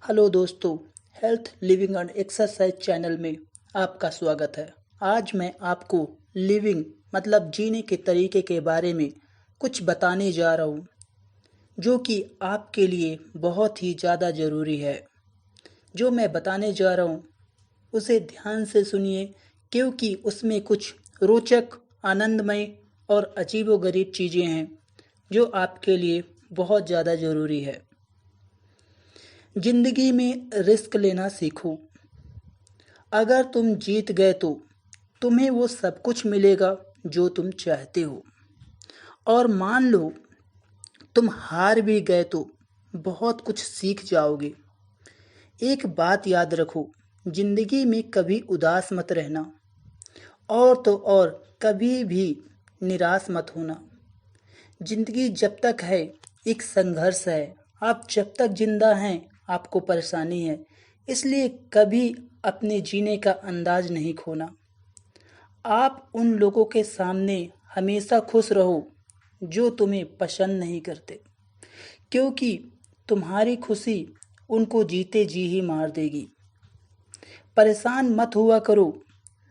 Hello दोस्तों, health living and exercise channel में आपका स्वागत है। आज मैं आपको लिविंग मतलब जीने के तरीके के बारे में कुछ बताने जा रहा हूँ, जो कि आपके लिए बहुत ही ज़्यादा ज़रूरी है। जो मैं बताने जा रहा हूँ उसे ध्यान से सुनिए, क्योंकि उसमें कुछ रोचक, आनंदमय और अजीबोगरीब चीज़ें हैं जो आपके लिए बहुत ज़्यादा ज़रूरी है। जिंदगी में रिस्क लेना सीखो। अगर तुम जीत गए तो तुम्हें वो सब कुछ मिलेगा जो तुम चाहते हो, और मान लो तुम हार भी गए तो बहुत कुछ सीख जाओगे। एक बात याद रखो, जिंदगी में कभी उदास मत रहना, और तो और कभी भी निराश मत होना। जिंदगी जब तक है एक संघर्ष है। आप जब तक जिंदा हैं आपको परेशानी है, इसलिए कभी अपने जीने का अंदाज नहीं खोना। आप उन लोगों के सामने हमेशा खुश रहो जो तुम्हें पसंद नहीं करते, क्योंकि तुम्हारी खुशी उनको जीते जी ही मार देगी। परेशान मत हुआ करो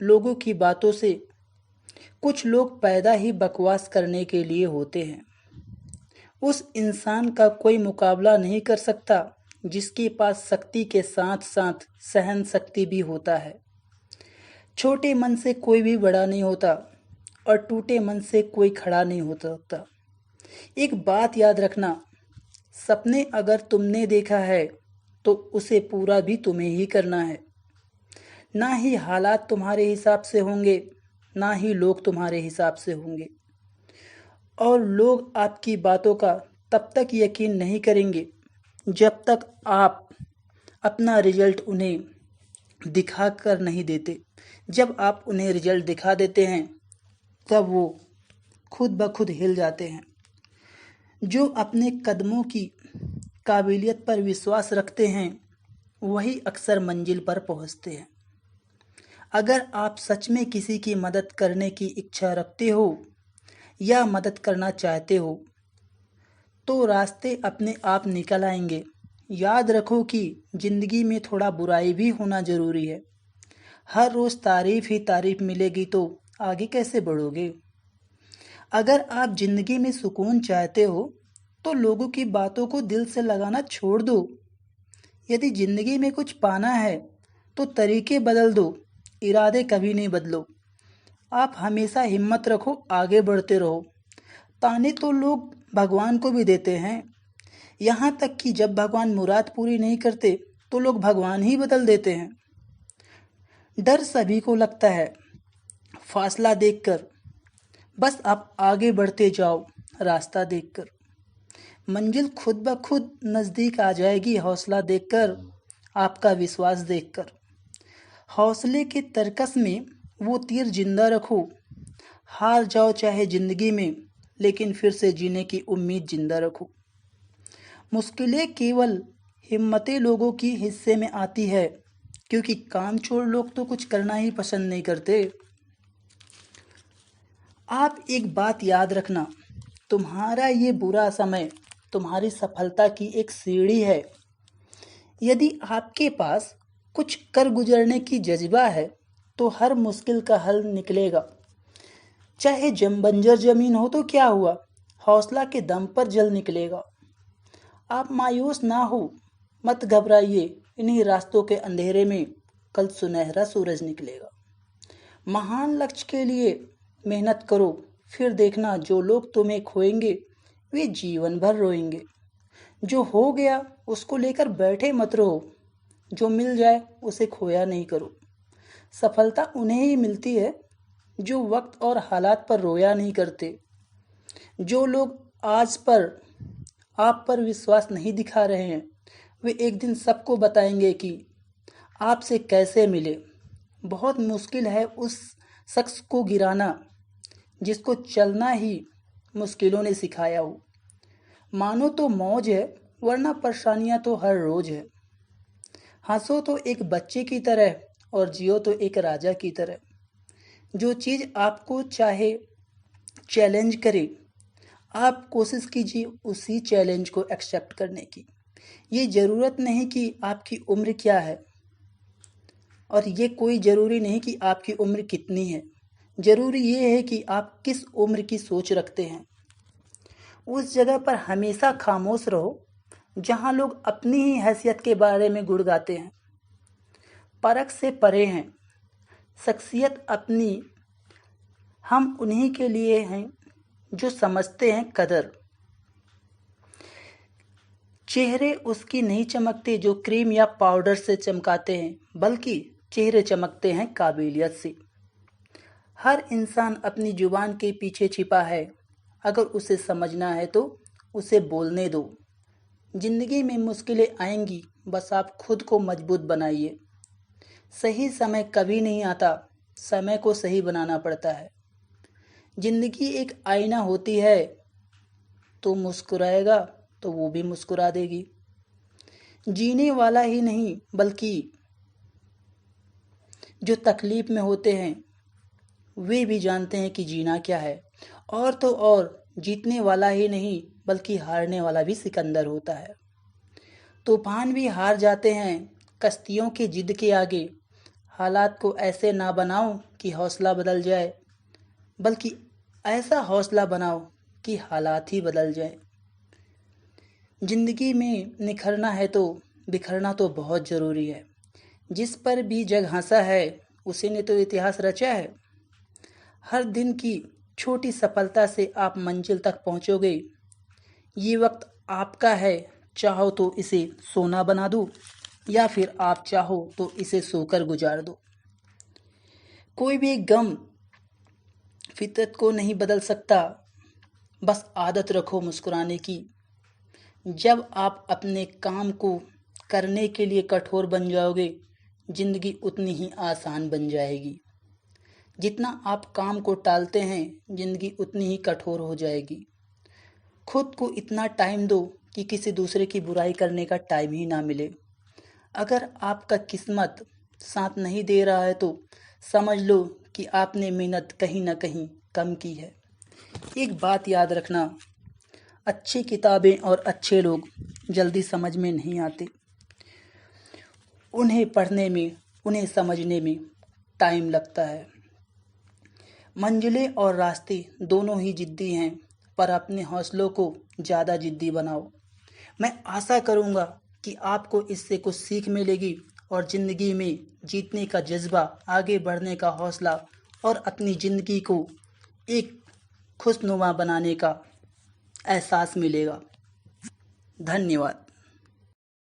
लोगों की बातों से। कुछ लोग पैदा ही बकवास करने के लिए होते हैं। उस इंसान का कोई मुकाबला नहीं कर सकता जिसके पास शक्ति के साथ साथ सहन शक्ति भी होता है। छोटे मन से कोई भी बड़ा नहीं होता, और टूटे मन से कोई खड़ा नहीं हो सकता। एक बात याद रखना, सपने अगर तुमने देखा है तो उसे पूरा भी तुम्हें ही करना है। ना ही हालात तुम्हारे हिसाब से होंगे, ना ही लोग तुम्हारे हिसाब से होंगे। और लोग आपकी बातों का तब तक यकीन नहीं करेंगे जब तक आप अपना रिजल्ट उन्हें दिखा कर नहीं देते। जब आप उन्हें रिजल्ट दिखा देते हैं तब वो खुद ब खुद हिल जाते हैं। जो अपने कदमों की काबिलियत पर विश्वास रखते हैं वही अक्सर मंजिल पर पहुंचते हैं। अगर आप सच में किसी की मदद करने की इच्छा रखते हो या मदद करना चाहते हो तो रास्ते अपने आप निकल आएंगे। याद रखो कि जिंदगी में थोड़ा बुराई भी होना जरूरी है। हर रोज तारीफ ही तारीफ मिलेगी तो आगे कैसे बढ़ोगे। अगर आप जिंदगी में सुकून चाहते हो तो लोगों की बातों को दिल से लगाना छोड़ दो। यदि जिंदगी में कुछ पाना है तो तरीके बदल दो, इरादे कभी नहीं बदलो। आप हमेशा हिम्मत रखो, आगे बढ़ते रहो। ताने तो लोग भगवान को भी देते हैं, यहाँ तक कि जब भगवान मुराद पूरी नहीं करते तो लोग भगवान ही बदल देते हैं। डर सभी को लगता है फासला देखकर, बस आप आगे बढ़ते जाओ रास्ता देखकर। मंजिल खुद ब खुद नज़दीक आ जाएगी हौसला देखकर, आपका विश्वास देखकर। हौसले के तरकस में वो तीर जिंदा रखो। हार जाओ चाहे जिंदगी में, लेकिन फिर से जीने की उम्मीद जिंदा रखो। मुश्किलें केवल हिम्मती लोगों की हिस्से में आती है, क्योंकि कामचोर लोग तो कुछ करना ही पसंद नहीं करते। आप एक बात याद रखना, तुम्हारा ये बुरा समय तुम्हारी सफलता की एक सीढ़ी है। यदि आपके पास कुछ कर गुजरने की जज्बा है तो हर मुश्किल का हल निकलेगा। चाहे बंजर जमीन हो तो क्या हुआ, हौसला के दम पर जल निकलेगा। आप मायूस ना हो, मत घबराइए, इन्हीं रास्तों के अंधेरे में कल सुनहरा सूरज निकलेगा। महान लक्ष्य के लिए मेहनत करो, फिर देखना जो लोग तुम्हें खोएंगे वे जीवन भर रोएंगे। जो हो गया उसको लेकर बैठे मत रहो, जो मिल जाए उसे खोया नहीं करो। सफलता उन्हें ही मिलती है जो वक्त और हालात पर रोया नहीं करते। जो लोग आज पर आप पर विश्वास नहीं दिखा रहे हैं वे एक दिन सबको बताएंगे कि आपसे कैसे मिले। बहुत मुश्किल है उस शख्स को गिराना जिसको चलना ही मुश्किलों ने सिखाया हो। मानो तो मौज है, वरना परेशानियां तो हर रोज है। हंसो तो एक बच्चे की तरह और जियो तो एक राजा की तरह। जो चीज़ आपको चाहे चैलेंज करे, आप कोशिश कीजिए उसी चैलेंज को एक्सेप्ट करने की। ये ज़रूरत नहीं कि आपकी उम्र क्या है, और ये कोई ज़रूरी नहीं कि आपकी उम्र कितनी है। ज़रूरी ये है कि आप किस उम्र की सोच रखते हैं। उस जगह पर हमेशा खामोश रहो जहाँ लोग अपनी ही हैसियत के बारे में गुण गाते हैं। परख से परे हैं, शख्सियत अपनी हम उन्हीं के लिए हैं जो समझते हैं कदर। चेहरे उसकी नहीं चमकते जो क्रीम या पाउडर से चमकाते हैं, बल्कि चेहरे चमकते हैं काबिलियत से। हर इंसान अपनी जुबान के पीछे छिपा है, अगर उसे समझना है तो उसे बोलने दो। जिंदगी में मुश्किलें आएंगी, बस आप खुद को मजबूत बनाइए। सही समय कभी नहीं आता, समय को सही बनाना पड़ता है। जिंदगी एक आईना होती है, तो मुस्कुराएगा तो वो भी मुस्कुरा देगी। जीने वाला ही नहीं, बल्कि जो तकलीफ में होते हैं वे भी जानते हैं कि जीना क्या है। और तो और जीतने वाला ही नहीं, बल्कि हारने वाला भी सिकंदर होता है। तूफान भी हार जाते हैं कश्तियों की जिद के आगे। हालात को ऐसे ना बनाओ कि हौसला बदल जाए, बल्कि ऐसा हौसला बनाओ कि हालात ही बदल जाए। जिंदगी में निखरना है तो बिखरना तो बहुत ज़रूरी है। जिस पर भी जग हंसा है, उसी ने तो इतिहास रचा है। हर दिन की छोटी सफलता से आप मंजिल तक पहुंचोगे। ये वक्त आपका है, चाहो तो इसे सोना बना दो, या फिर आप चाहो तो इसे सोकर गुजार दो। कोई भी गम फितरत को नहीं बदल सकता, बस आदत रखो मुस्कुराने की। जब आप अपने काम को करने के लिए कठोर बन जाओगे, जिंदगी उतनी ही आसान बन जाएगी। जितना आप काम को टालते हैं, जिंदगी उतनी ही कठोर हो जाएगी। खुद को इतना टाइम दो कि किसी दूसरे की बुराई करने का टाइम ही ना मिले। अगर आपका किस्मत साथ नहीं दे रहा है तो समझ लो कि आपने मेहनत कहीं ना कहीं कम की है। एक बात याद रखना, अच्छी किताबें और अच्छे लोग जल्दी समझ में नहीं आते। उन्हें पढ़ने में, उन्हें समझने में टाइम लगता है। मंजिलें और रास्ते दोनों ही जिद्दी हैं, पर अपने हौसलों को ज़्यादा जिद्दी बनाओ। मैं आशा करूँगा कि आपको इससे कुछ सीख मिलेगी और ज़िंदगी में जीतने का जज्बा, आगे बढ़ने का हौसला और अपनी ज़िंदगी को एक खुशनुमा बनाने का एहसास मिलेगा। धन्यवाद।